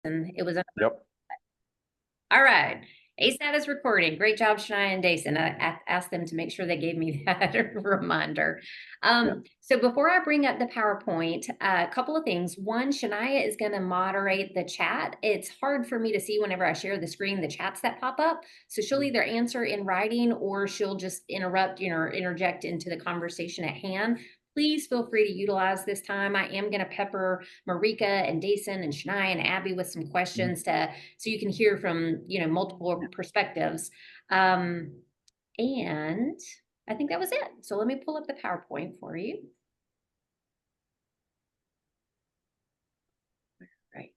and it was. Yep. All right. ASAT is recording. Great job, Shania and Dason. I asked them to make sure they gave me that reminder. Yeah. So before I bring up the PowerPoint, a couple of things. One, Shania is going to moderate the chat. It's hard for me to see whenever I share the screen, the chats that pop up. So she'll either answer in writing or she'll just interrupt, interject into the conversation at hand. Please feel free to utilize this time. I am going to pepper Marika and Dason and Shania and Abby with some questions so you can hear from, multiple perspectives. And I think that was it. So let me pull up the PowerPoint for you. Right.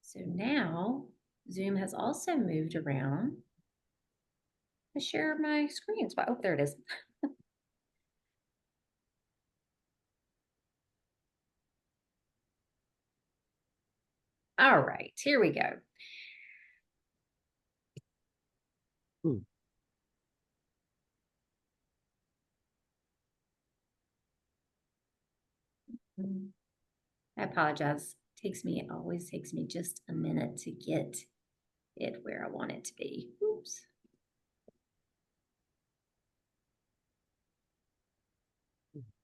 So now Zoom has also moved around. I share my screen spot. Oh, there it is. All right, here we go. I apologize. It always takes me just a minute to get it where I want it to be. Oops.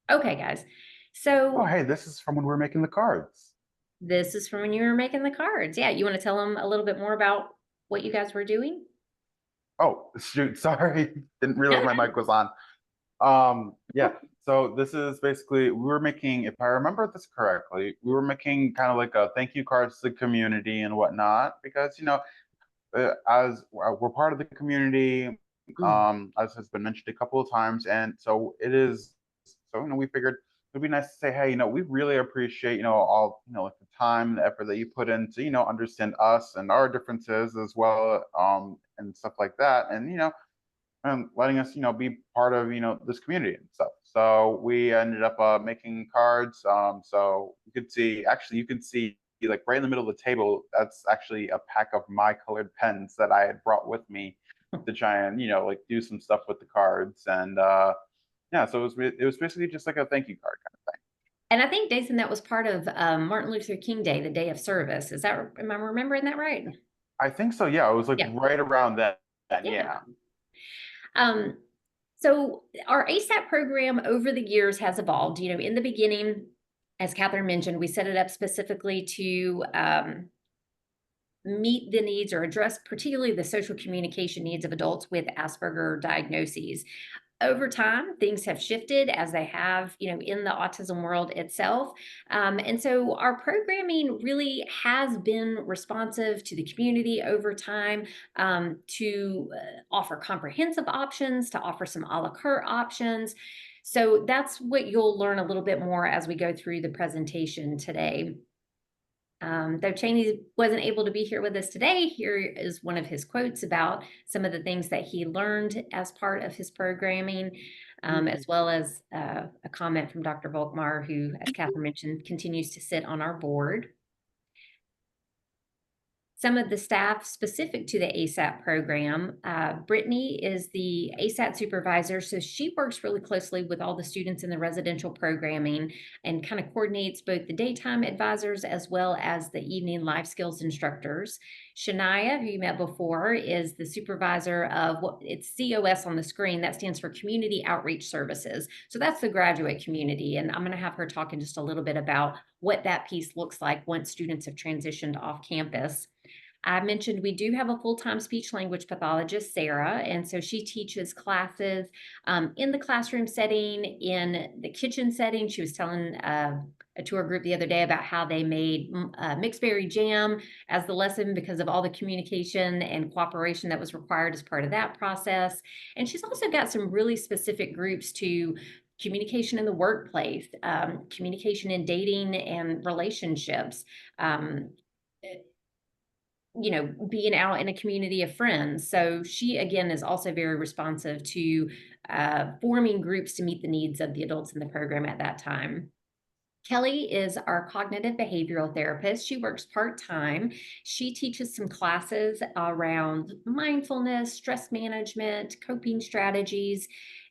Okay, guys. So, oh, hey, this is from when we were making the cards. This is from when you were making the cards. Yeah, you want to tell them a little bit more about what you guys were doing? Oh, shoot, sorry. Didn't realize my mic was on. Yeah, so this is basically, we were making, if I remember this correctly, we were making kind of like a thank you cards to the community and whatnot, because, as we're part of the community, as has been mentioned a couple of times, and so it is, so, we figured it'd be nice to say, hey, we really appreciate, all, like the time, the effort that you put in to, understand us and our differences as well, and stuff like that, and, and letting us, be part of, this community and stuff. So we ended up making cards. So you could see like right in the middle of the table, that's actually a pack of my colored pens that I had brought with me to try and, like do some stuff with the cards. And yeah, so it was basically just like a thank you card kind of thing. And I think, Jason, that was part of Martin Luther King Day, the day of service. Am I remembering that right? I think so. Yeah, it was like Yeah. right around then. Yeah. Yeah. So our ASAT program over the years has evolved. In the beginning, as Catherine mentioned, we set it up specifically to meet the needs or address particularly the social communication needs of adults with Asperger diagnoses. Over time, things have shifted as they have, in the autism world itself. And so our programming really has been responsive to the community over time, to offer comprehensive options, to offer some a la carte options. So that's what you'll learn a little bit more as we go through the presentation today. Though Cheney wasn't able to be here with us today, here is one of his quotes about some of the things that he learned as part of his programming, as well as a comment from Dr. Volkmar, who, as Catherine mentioned, continues to sit on our board. Some of the staff specific to the ASAT program, Brittany is the ASAT supervisor, so she works really closely with all the students in the residential programming and kind of coordinates both the daytime advisors as well as the evening life skills instructors. Shania, who you met before, is the supervisor of it's COS on the screen. That stands for Community Outreach Services. So that's the graduate community, and I'm going to have her talk in just a little bit about what that piece looks like once students have transitioned off campus. I mentioned we do have a full-time speech language pathologist, Sarah, and so she teaches classes in the classroom setting, in the kitchen setting. She was telling to our group the other day about how they made mixed berry jam as the lesson because of all the communication and cooperation that was required as part of that process. And she's also got some really specific groups to communication in the workplace, communication in dating and relationships, being out in a community of friends. So she, again, is also very responsive to forming groups to meet the needs of the adults in the program at that time. Kelly is our cognitive behavioral therapist. She works part-time. She teaches some classes around mindfulness, stress management, coping strategies.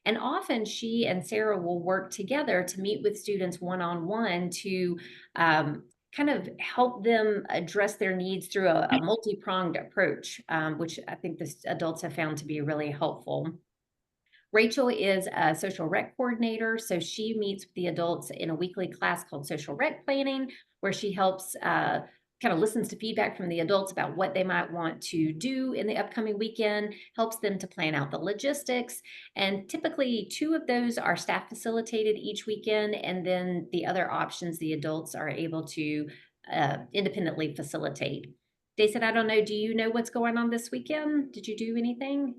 And often she and Sarah will work together to meet with students one-on-one to kind of help them address their needs through a multi-pronged approach, which I think the adults have found to be really helpful. Rachel is a social rec coordinator, so she meets with the adults in a weekly class called Social Rec Planning, where she helps kind of listens to feedback from the adults about what they might want to do in the upcoming weekend, helps them to plan out the logistics. And typically, two of those are staff facilitated each weekend, and then the other options the adults are able to independently facilitate. Jason, I don't know, do you know what's going on this weekend? Did you do anything?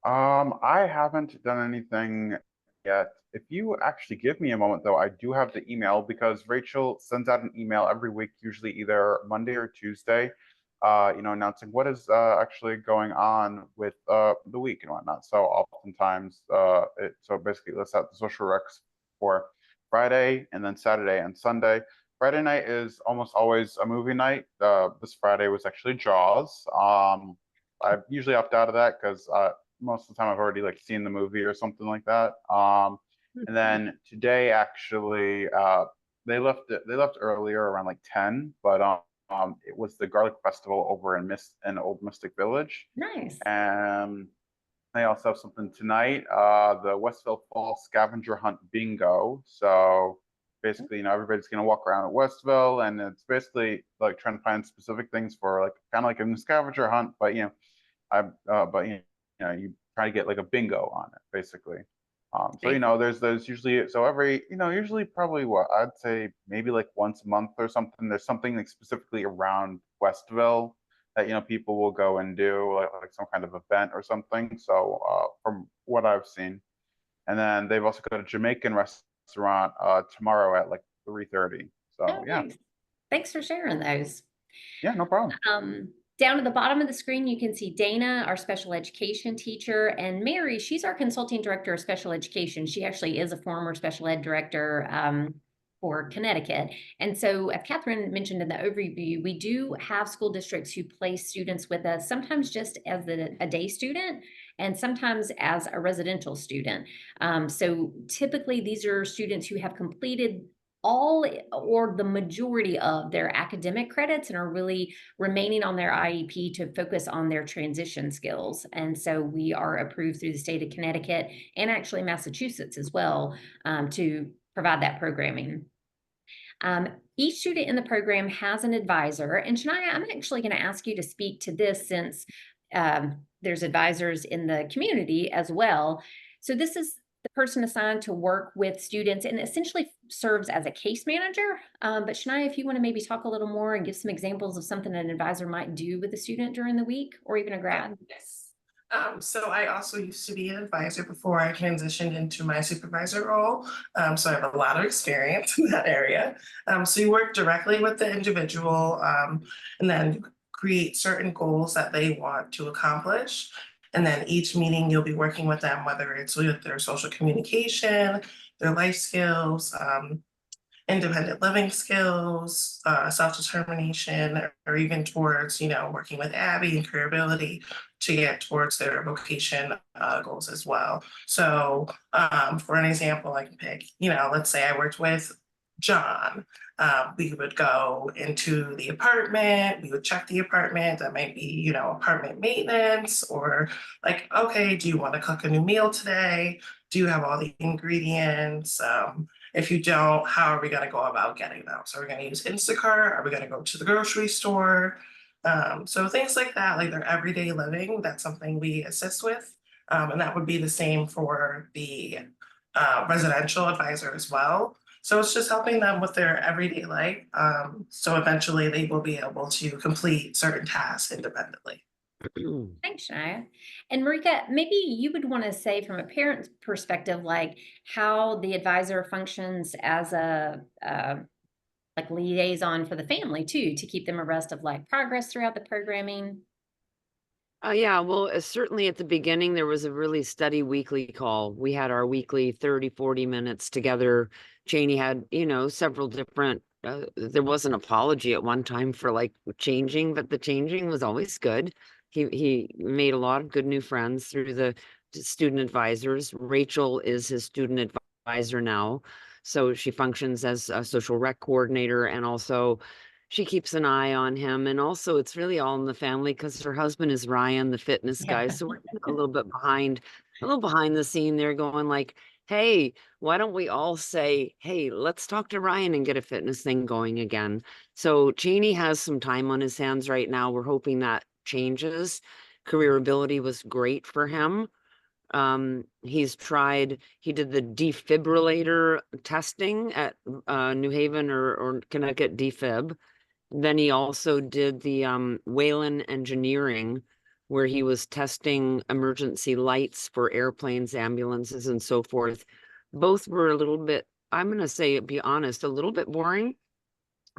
I haven't done anything yet. If you actually give me a moment, though, I do have the email because Rachel sends out an email every week, usually either Monday or Tuesday, announcing what is actually going on with the week and whatnot. So oftentimes, so basically lists out the social recs for Friday and then Saturday and Sunday. Friday night is almost always a movie night. This Friday was actually Jaws. I usually opt out of that because most of the time I've already like seen the movie or something like that. And then today actually they left earlier around like 10, but it was the garlic festival over in Old Mystic Village. Nice. And they also have something tonight, the Westville Fall Scavenger Hunt Bingo. So basically, everybody's gonna walk around at Westville, and it's basically like trying to find specific things for like kind of like a scavenger hunt, but you try to get like a bingo on it, basically. So there's usually usually probably what I'd say maybe like once a month or something. There's something like specifically around Westville that people will go and do like some kind of event or something. So from what I've seen, and then they've also got a Jamaican restaurant tomorrow at like 3:30. So Oh, yeah, nice. Thanks for sharing those. yeah, no problem. Down at the bottom of the screen, you can see Dana, our special education teacher, and Mary, she's our consulting director of special education. She actually is a former special ed director for Connecticut. And so, as Catherine mentioned in the overview, we do have school districts who place students with us, sometimes just as a day student and sometimes as a residential student. So typically, these are students who have completed all or the majority of their academic credits and are really remaining on their IEP to focus on their transition skills. And so we are approved through the state of Connecticut and actually Massachusetts as well to provide that programming. Each student in the program has an advisor. And Shania, I'm actually going to ask you to speak to this since there's advisors in the community as well. So this is the person assigned to work with students and essentially serves as a case manager. But Shania, if you want to maybe talk a little more and give some examples of something an advisor might do with a student during the week or even a grad. Yes. So I also used to be an advisor before I transitioned into my supervisor role. So I have a lot of experience in that area. So you work directly with the individual and then create certain goals that they want to accomplish. And then each meeting you'll be working with them, whether it's with their social communication, their life skills, independent living skills, self-determination, or even towards, working with Abby and careerability to get towards their vocation goals as well. So for an example, I can pick, let's say I worked with John. We would go into the apartment, we would check the apartment. That might be, apartment maintenance or like, okay, do you want to cook a new meal today? Do you have all the ingredients? If you don't, how are we going to go about getting them? So we're going to use Instacart. Are we going to go to the grocery store? So things like that, like their everyday living, that's something we assist with. And that would be the same for the residential advisor as well. So it's just helping them with their everyday life. So eventually they will be able to complete certain tasks independently. Thanks, Shania. And Marika, maybe you would want to say from a parent's perspective, like how the advisor functions as a like liaison for the family too, to keep them abreast of like progress throughout the programming. Yeah, well, certainly at the beginning, there was a really steady weekly call. We had our weekly 30, 40 minutes together. Janie had, several different, there was an apology at one time for like changing, but the changing was always good. He made a lot of good new friends through student advisors. Rachel is his student advisor now. So she functions as a social rec coordinator, and also she keeps an eye on him. And also it's really all in the family because her husband is Ryan, the fitness guy. Yeah. So we're a little bit behind, a little behind the scene there, going like, hey, why don't we all say, hey, let's talk to Ryan and get a fitness thing going again. So Cheney has some time on his hands right now. We're hoping that changes. Career ability was great for him. He did the defibrillator testing at New Haven or Connecticut defib. Then he also did the Whalen engineering, where he was testing emergency lights for airplanes, ambulances, and so forth. Both were a little bit, I'm going to say, be honest, a little bit boring.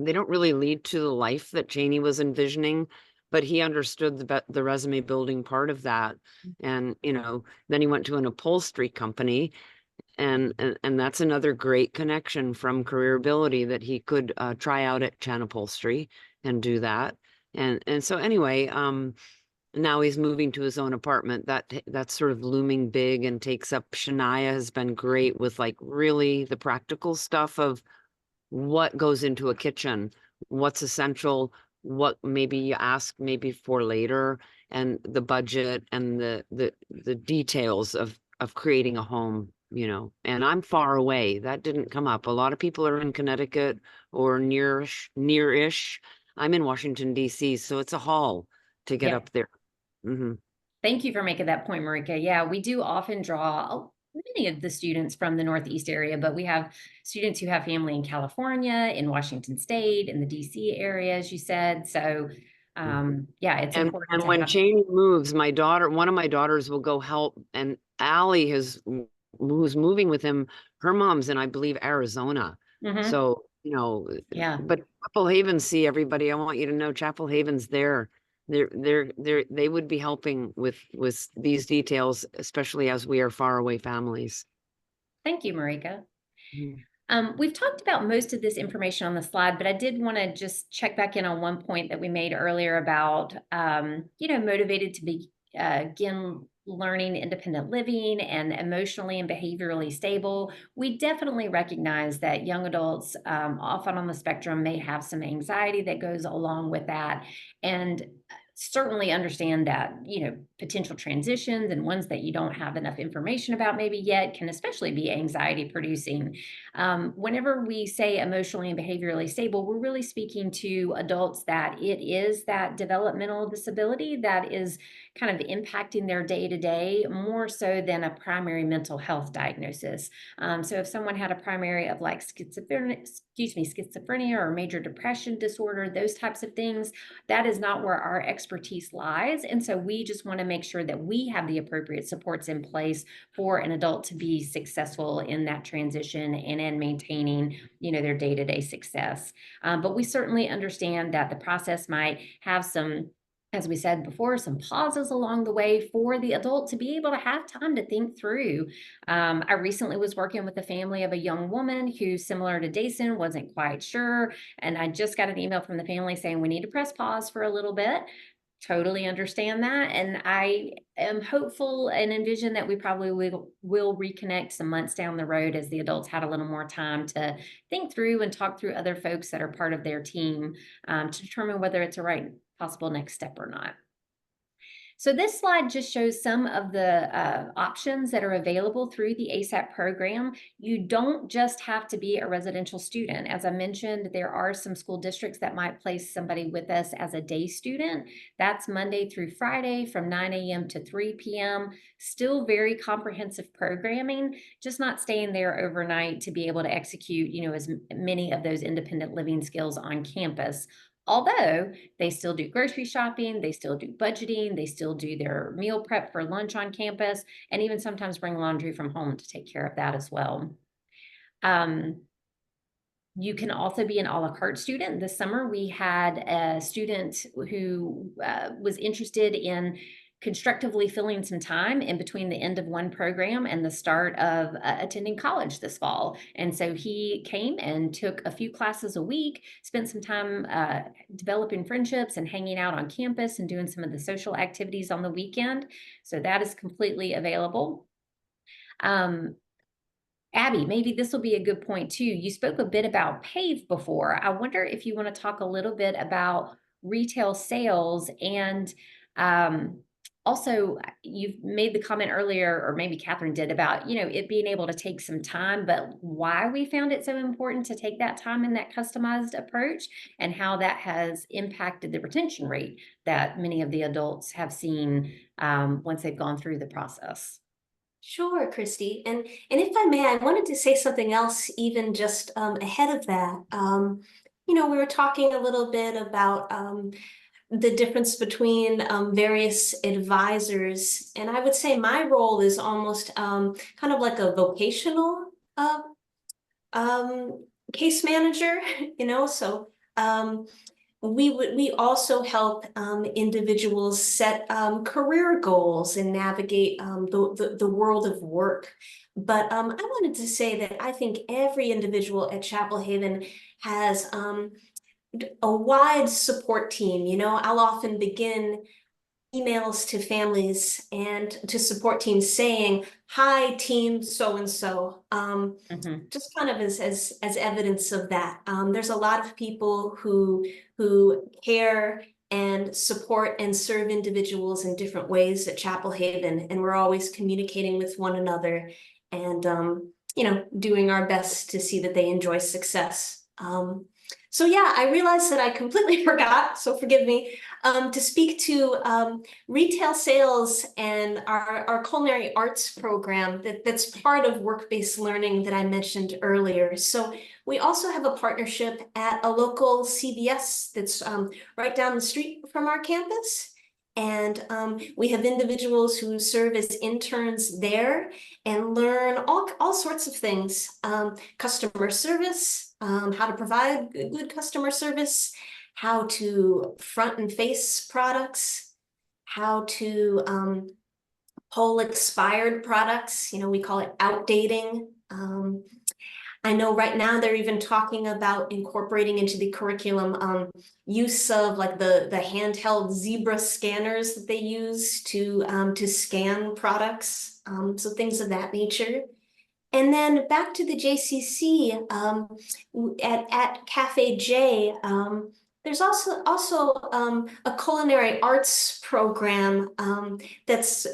They don't really lead to the life that Cheney was envisioning, but he understood the resume building part of that. And, then he went to an upholstery company, and that's another great connection from Career Ability, that he could try out at Chan Upholstery and do that. And so anyway, now he's moving to his own apartment. That's sort of looming big and takes up. Shania has been great with like really the practical stuff of what goes into a kitchen, what's essential, what maybe you ask maybe for later, and the budget and the details of creating a home, And I'm far away. That didn't come up. A lot of people are in Connecticut or near-ish. I'm in Washington, D.C., so it's a haul to get up there. Mm-hmm. Thank you for making that point, Marika. Yeah, we do often draw many of the students from the Northeast area, but we have students who have family in California, in Washington State, in the DC area, as you said. So yeah, it's important. And when Cheney moves, one of my daughters will go help, and Allie who's moving with him, her mom's in, I believe, Arizona. So, yeah. But Chapel Haven, see everybody, I want you to know Chapel Haven's there. They would be helping with these details, especially as we are far away families. Thank you, Marika. We've talked about most of this information on the slide, but I did want to just check back in on one point that we made earlier about, motivated to begin learning independent living and emotionally and behaviorally stable. We definitely recognize that young adults, often on the spectrum, may have some anxiety that goes along with that. And certainly understand that, potential transitions and ones that you don't have enough information about maybe yet can especially be anxiety producing. Whenever we say emotionally and behaviorally stable, we're really speaking to adults that it is that developmental disability that is kind of impacting their day-to-day more so than a primary mental health diagnosis. So if someone had a primary of like schizophrenia or major depression disorder, those types of things, that is not where our expertise lies. And so we just want to make sure that we have the appropriate supports in place for an adult to be successful in that transition and in maintaining, their day-to-day success. But we certainly understand that the process might have some, as we said before, some pauses along the way for the adult to be able to have time to think through. I recently was working with the family of a young woman who, similar to Dason, wasn't quite sure. And I just got an email from the family saying we need to press pause for a little bit. Totally understand that. And I am hopeful and envision that we probably will reconnect some months down the road as the adults had a little more time to think through and talk through other folks that are part of their team to determine whether it's a right possible next step or not. So this slide just shows some of the options that are available through the ASAT program. You don't just have to be a residential student. As I mentioned, there are some school districts that might place somebody with us as a day student. That's Monday through Friday from 9 a.m. to 3 p.m. Still very comprehensive programming, just not staying there overnight to be able to execute, as many of those independent living skills on campus. Although they still do grocery shopping, they still do budgeting, they still do their meal prep for lunch on campus, and even sometimes bring laundry from home to take care of that as well. You can also be an a la carte student. This summer, we had a student who was interested in constructively filling some time in between the end of one program and the start of attending college this fall. And so he came and took a few classes a week, spent some time developing friendships and hanging out on campus and doing some of the social activities on the weekend. So that is completely available. Abby, maybe this will be a good point too. You spoke a bit about PAVE before. I wonder if you want to talk a little bit about retail sales and also you've made the comment earlier, or maybe Catherine did, about, you know, it being able to take some time, but why we found it so important to take that time in that customized approach and how that has impacted the retention rate that many of the adults have seen once they've gone through the process. Sure, Christy. And if I may, I wanted to say something else even just ahead of that. You know, we were talking a little bit about the difference between various advisors. And I would say my role is almost kind of like a vocational case manager, you know, so we also help individuals set career goals and navigate the world of work. But I wanted to say that I think every individual at Chapel Haven has a wide support team. You know, I'll often begin emails to families and to support teams saying, "Hi, team so-and-so." Just kind of as evidence of that. There's a lot of people who care and support and serve individuals in different ways at Chapel Haven, and we're always communicating with one another and you know, doing our best to see that they enjoy success. So yeah, I realized that I completely forgot, so forgive me, to speak to retail sales and our culinary arts program that's part of work-based learning that I mentioned earlier. So we also have a partnership at a local CVS that's right down the street from our campus. And we have individuals who serve as interns there and learn all sorts of things, customer service, how to provide good customer service, how to front and face products, how to pull expired products. You know, we call it outdating. I know right now they're even talking about incorporating into the curriculum use of like the handheld zebra scanners that they use to scan products, so things of that nature. And then back to the JCC, at Cafe J, there's also a culinary arts program that's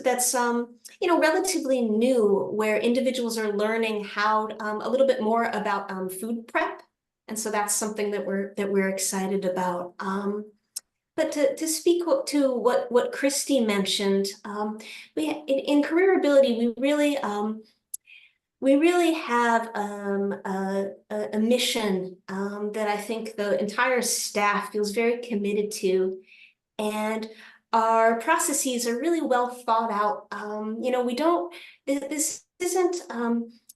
you know, relatively new, where individuals are learning how a little bit more about food prep, and so that's something that we're excited about. But to speak to what Christy mentioned, in career ability, we really have a mission that I think the entire staff feels very committed to, and our processes are really well thought out. You know, this isn't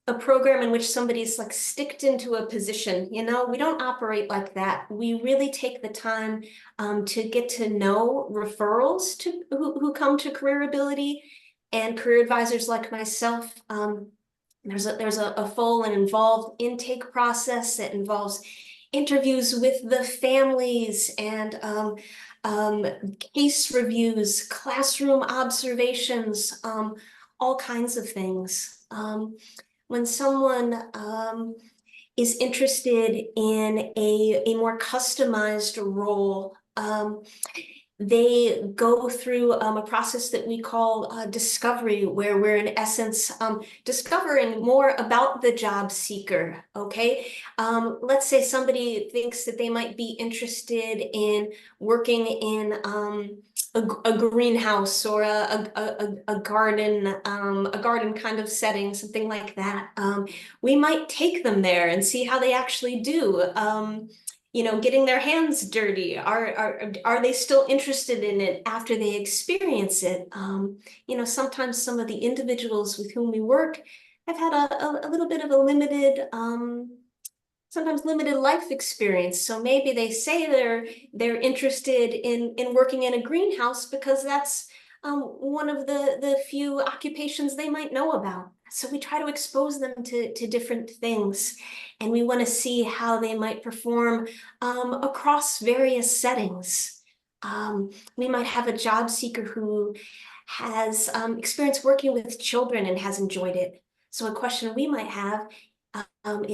a program in which somebody's like sticked into a position. You know, we don't operate like that. We really take the time to get to know referrals to who come to career ability, and career advisors like myself. There's a full and involved intake process that involves interviews with the families and case reviews, classroom observations, all kinds of things. When someone is interested in a more customized role, they go through a process that we call discovery, where we're in essence discovering more about the job seeker, okay? Let's say somebody thinks that they might be interested in working in a greenhouse or a garden kind of setting, something like that. We might take them there and see how they actually do. You know, getting their hands dirty. Are they still interested in it after they experience it? You know, sometimes some of the individuals with whom we work have had a little bit of a limited, sometimes limited life experience. So maybe they say they're interested in working in a greenhouse because that's one of the few occupations they might know about. So we try to expose them to different things, and we want to see how they might perform across various settings. We might have a job seeker who has experience working with children and has enjoyed it. So a question we might have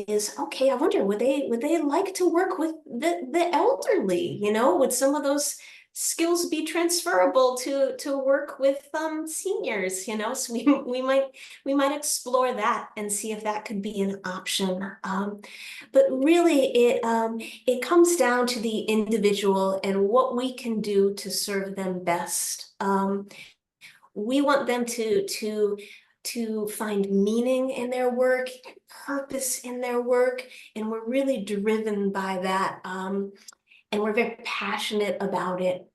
is, okay, I wonder, would they like to work with the elderly? You know, would some of those skills be transferable to work with seniors? You know, so we might explore that and see if that could be an option. But really, it comes down to the individual and what we can do to serve them best. We want them to find meaning in their work, purpose in their work, and we're really driven by that. And we're very passionate about it.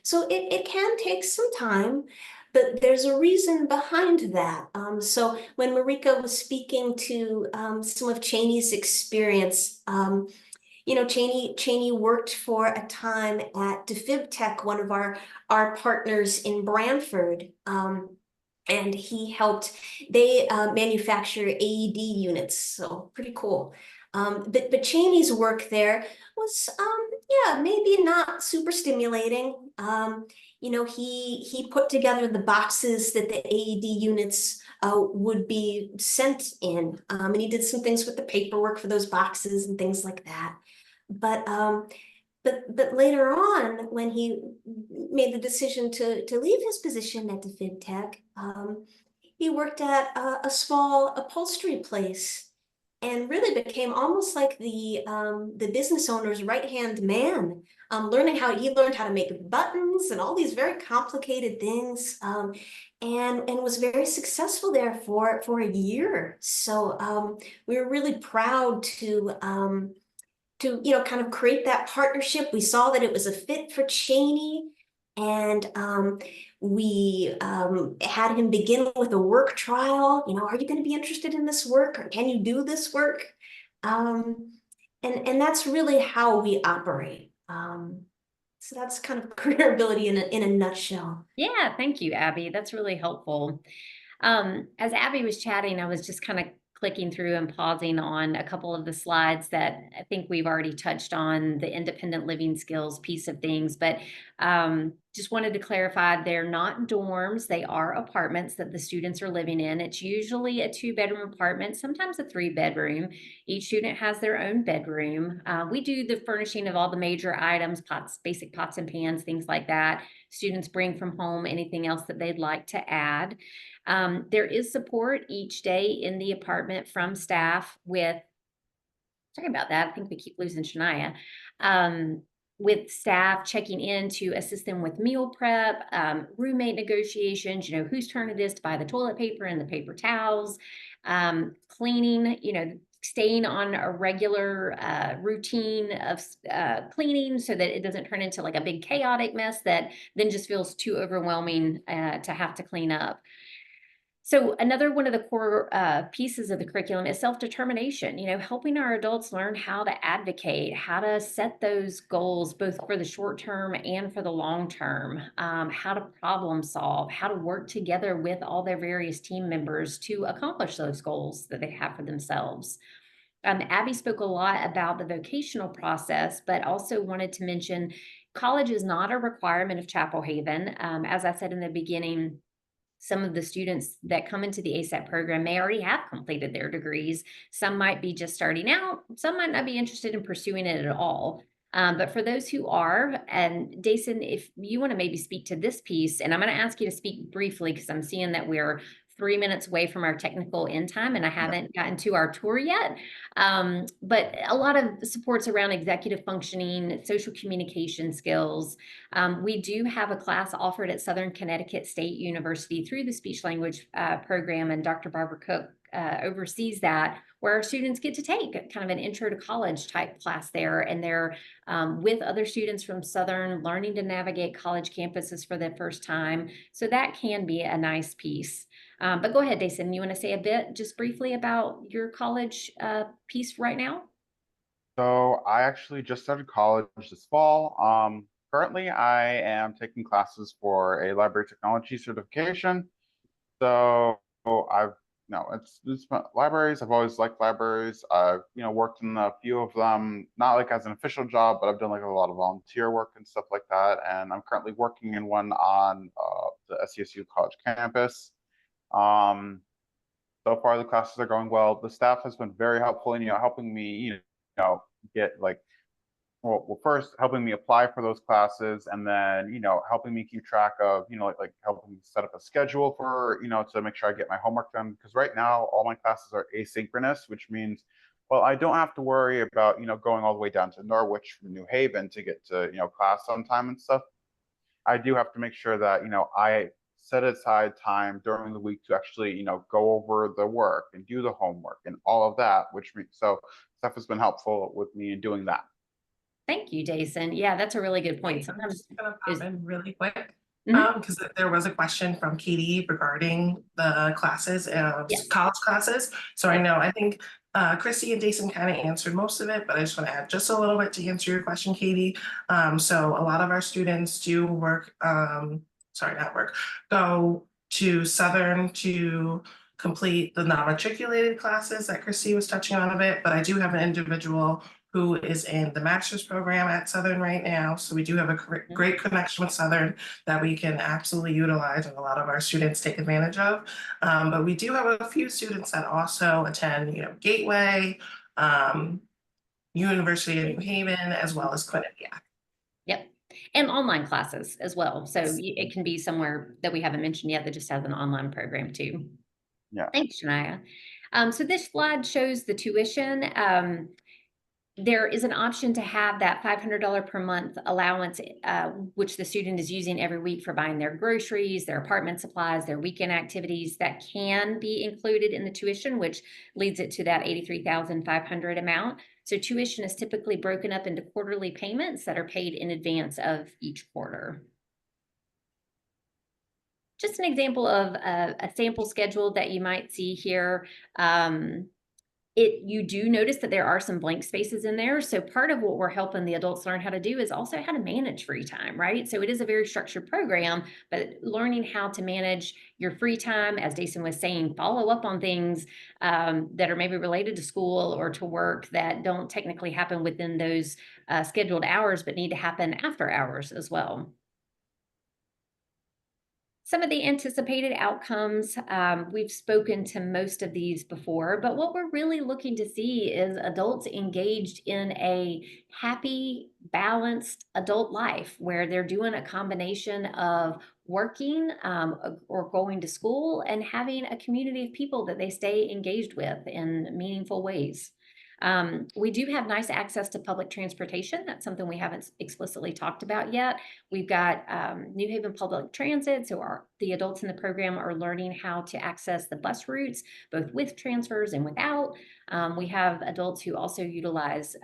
So it can take some time, but there's a reason behind that. So when Marika was speaking to some of Cheney's experience, you know, Cheney worked for a time at DeFib Tech, one of our partners in Branford. And he helped, they manufacture AED units, so pretty cool. But Cheney's work there was, yeah, maybe not super stimulating. You know, he put together the boxes that the AED units would be sent in, and he did some things with the paperwork for those boxes and things like that. But later on, when he made the decision to leave his position at DeFib Tech, he worked at a small upholstery place and really became almost like the business owner's right-hand man, learning how he learned how to make buttons and all these very complicated things, and was very successful there for a year. So we were really proud to you know, kind of create that partnership. We saw that it was a fit for Cheney, and we had him begin with a work trial. You know, are you going to be interested in this work, or can you do this work? And that's really how we operate. So that's kind of career ability in a nutshell. Yeah, thank you, Abby. That's really helpful. As Abby was chatting, I was just kind of clicking through and pausing on a couple of the slides that I think we've already touched on, the independent living skills piece of things, but just wanted to clarify, they're not dorms, they are apartments that the students are living in. It's usually a 2-bedroom apartment, sometimes a 3-bedroom. Each student has their own bedroom. We do the furnishing of all the major items, pots, basic pots and pans, things like that. Students bring from home anything else that they'd like to add. There is support each day in the apartment from staff with, sorry about that, I think we keep losing Shania, with staff checking in to assist them with meal prep, roommate negotiations, you know, whose turn it is to buy the toilet paper and the paper towels, cleaning, you know, staying on a regular routine of cleaning so that it doesn't turn into like a big chaotic mess that then just feels too overwhelming to have to clean up. So another one of the core pieces of the curriculum is self-determination, you know, helping our adults learn how to advocate, how to set those goals, both for the short term and for the long term, how to problem solve, how to work together with all their various team members to accomplish those goals that they have for themselves. Abby spoke a lot about the vocational process, but also wanted to mention college is not a requirement of Chapel Haven. As I said in the beginning, some of the students that come into the ASAT program may already have completed their degrees. Some might be just starting out. Some might not be interested in pursuing it at all. But for those who are, and Dason, if you want to maybe speak to this piece, and I'm going to ask you to speak briefly because I'm seeing that we're 3 minutes away from our technical end time and I haven't gotten to our tour yet. But a lot of supports around executive functioning, social communication skills. We do have a class offered at Southern Connecticut State University through the speech language program, and Dr. Barbara Cook oversees that, where our students get to take kind of an intro to college type class there, and they're with other students from Southern, learning to navigate college campuses for the first time. So that can be a nice piece. But go ahead, Dason, you want to say a bit just briefly about your college piece right now? So I actually just started college this fall. currently I am taking classes for a library technology certification. So I've, it's libraries. I've always liked libraries. I've, worked in a few of them, not like as an official job, but I've done like a lot of volunteer work and stuff like that. And I'm currently working in one on the SCSU college campus. So far the classes are going well. The staff has been very helpful in, helping me, get like, well, first helping me apply for those classes, and then, helping me keep track of, like helping me set up a schedule for, to make sure I get my homework done. Because right now all my classes are asynchronous, which means, well, I don't have to worry about, going all the way down to Norwich from New Haven to get to, class on time and stuff. I do have to make sure that, I set aside time during the week to actually, go over the work and do the homework and all of that, which means, so stuff has been helpful with me in doing that. Thank you, Jason. Yeah, that's a really good point. I'm Sometimes just gonna is pop in really quick. Mhm. Because there was a question from Katie regarding the classes, Yes. college classes. So I think Christy and Jason kind of answered most of it, but I just want to add just a little bit to answer your question, Katie. So a lot of our students do work, go to Southern to complete the non-matriculated classes that Christy was touching on a bit, but I do have an individual who is in the master's program at Southern right now. So we do have a great connection with Southern that we can absolutely utilize, and a lot of our students take advantage of. But we do have a few students that also attend, Gateway, University of New Haven, as well as Quinnipiac. Yep. And online classes as well. So it can be somewhere that we haven't mentioned yet that just has an online program too. Yeah. Thanks, Shania. So this slide shows the tuition. There is an option to have that $500 per month allowance, which the student is using every week for buying their groceries, their apartment supplies, their weekend activities that can be included in the tuition, which leads it to that $83,500 amount. So tuition is typically broken up into quarterly payments that are paid in advance of each quarter. Just an example of a sample schedule that you might see here. You do notice that there are some blank spaces in there. So part of what we're helping the adults learn how to do is also how to manage free time, right? So it is a very structured program, but learning how to manage your free time, as Jason was saying, follow up on things that are maybe related to school or to work that don't technically happen within those scheduled hours, but need to happen after hours as well. Some of the anticipated outcomes, we've spoken to most of these before, but what we're really looking to see is adults engaged in a happy, balanced adult life where they're doing a combination of working or going to school and having a community of people that they stay engaged with in meaningful ways. We do have nice access to public transportation. That's something we haven't explicitly talked about yet. We've got New Haven Public Transit, so the adults in the program are learning how to access the bus routes, both with transfers and without. We have adults who also utilize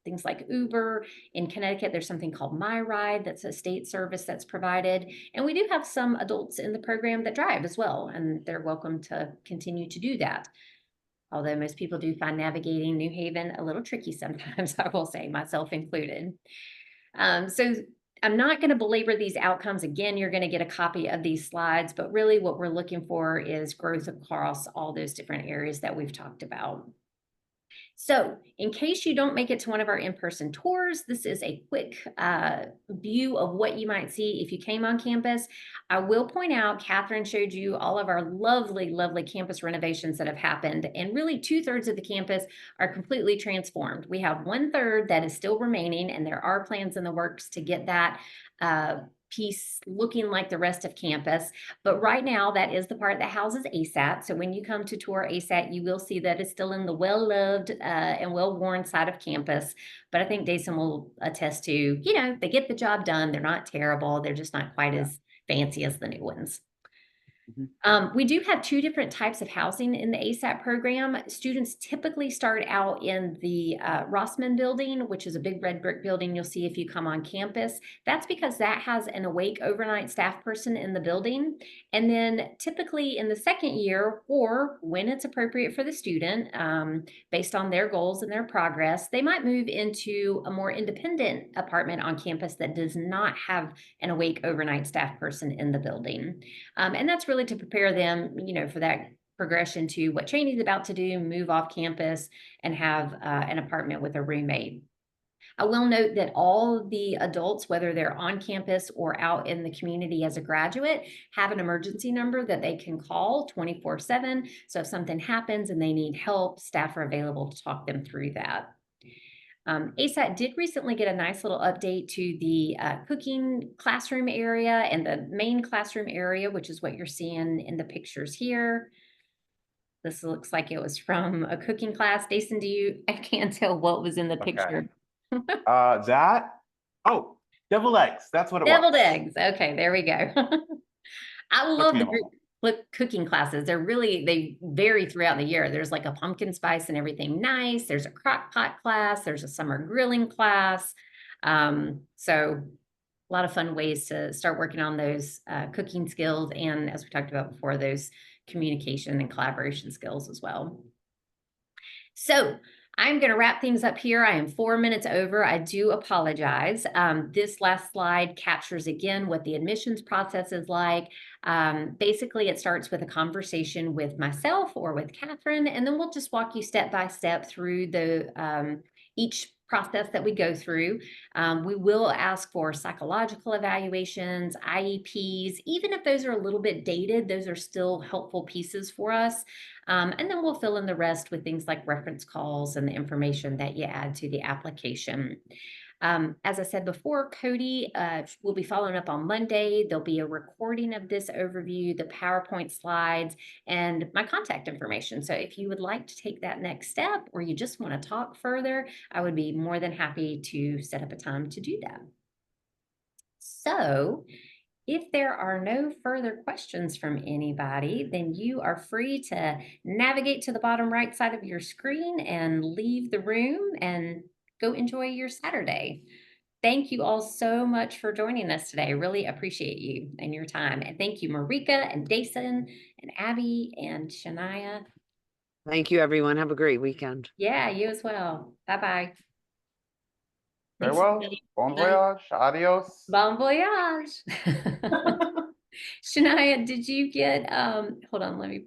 things like Uber. In Connecticut, there's something called My Ride, that's a state service that's provided. And we do have some adults in the program that drive as well, and they're welcome to continue to do that. Although most people do find navigating New Haven a little tricky sometimes, I will say, myself included. So I'm not going to belabor these outcomes. Again, you're going to get a copy of these slides, but really what we're looking for is growth across all those different areas that we've talked about. So in case you don't make it to one of our in-person tours, this is a quick view of what you might see if you came on campus. I will point out, Catherine showed you all of our lovely, lovely campus renovations that have happened, and really 2/3 of the campus are completely transformed. We have 1/3 that is still remaining, and there are plans in the works to get that piece looking like the rest of campus. But right now, that is the part that houses ASAT. So when you come to tour ASAT, you will see that it's still in the well-loved and well-worn side of campus. But I think Jason will attest to, they get the job done. They're not terrible. They're just not quite as fancy as the new ones. We do have two different types of housing in the ASAT program. Students typically start out in the Rossman building, which is a big red brick building you'll see if you come on campus. That's because that has an awake overnight staff person in the building. And then typically in the second year, or when it's appropriate for the student, based on their goals and their progress, they might move into a more independent apartment on campus that does not have an awake overnight staff person in the building. And that's really to prepare them, for that progression to what Cheney's about to do, move off campus and have an apartment with a roommate. I will note that all of the adults, whether they're on campus or out in the community as a graduate, have an emergency number that they can call 24/7. So if something happens and they need help, staff are available to talk them through that. ASAT did recently get a nice little update to the cooking classroom area and the main classroom area, which is what you're seeing in the pictures here. This looks like it was from a cooking class. Jason, I can't tell what was in the picture. Deviled eggs. That's what it was. Deviled eggs. Okay, there we go. I love the moment. group cooking classes. They vary throughout the year. There's like a pumpkin spice and everything nice. There's a crock pot class. There's a summer grilling class. So a lot of fun ways to start working on those cooking skills. And as we talked about before, those communication and collaboration skills as well. So I'm going to wrap things up here. I am 4 minutes over. I do apologize. This last slide captures again what the admissions process is like. Basically, it starts with a conversation with myself or with Catherine, and then we'll just walk you step by step through each process that we go through. We will ask for psychological evaluations, IEPs. Even if those are a little bit dated, those are still helpful pieces for us. And then we'll fill in the rest with things like reference calls and the information that you add to the application. As I said before, Cody will be following up on Monday. There'll be a recording of this overview, the PowerPoint slides, and my contact information. So if you would like to take that next step or you just want to talk further, I would be more than happy to set up a time to do that. So if there are no further questions from anybody, then you are free to navigate to the bottom right side of your screen and leave the room and go enjoy your Saturday. Thank you all so much for joining us today. I really appreciate you and your time. And thank you, Marika and Dason and Abby and Shania. Thank you, everyone. Have a great weekend. Yeah, you as well. Bye-bye. Farewell. Bon voyage. Adios. Bon voyage. Shania, did you get, hold on, let me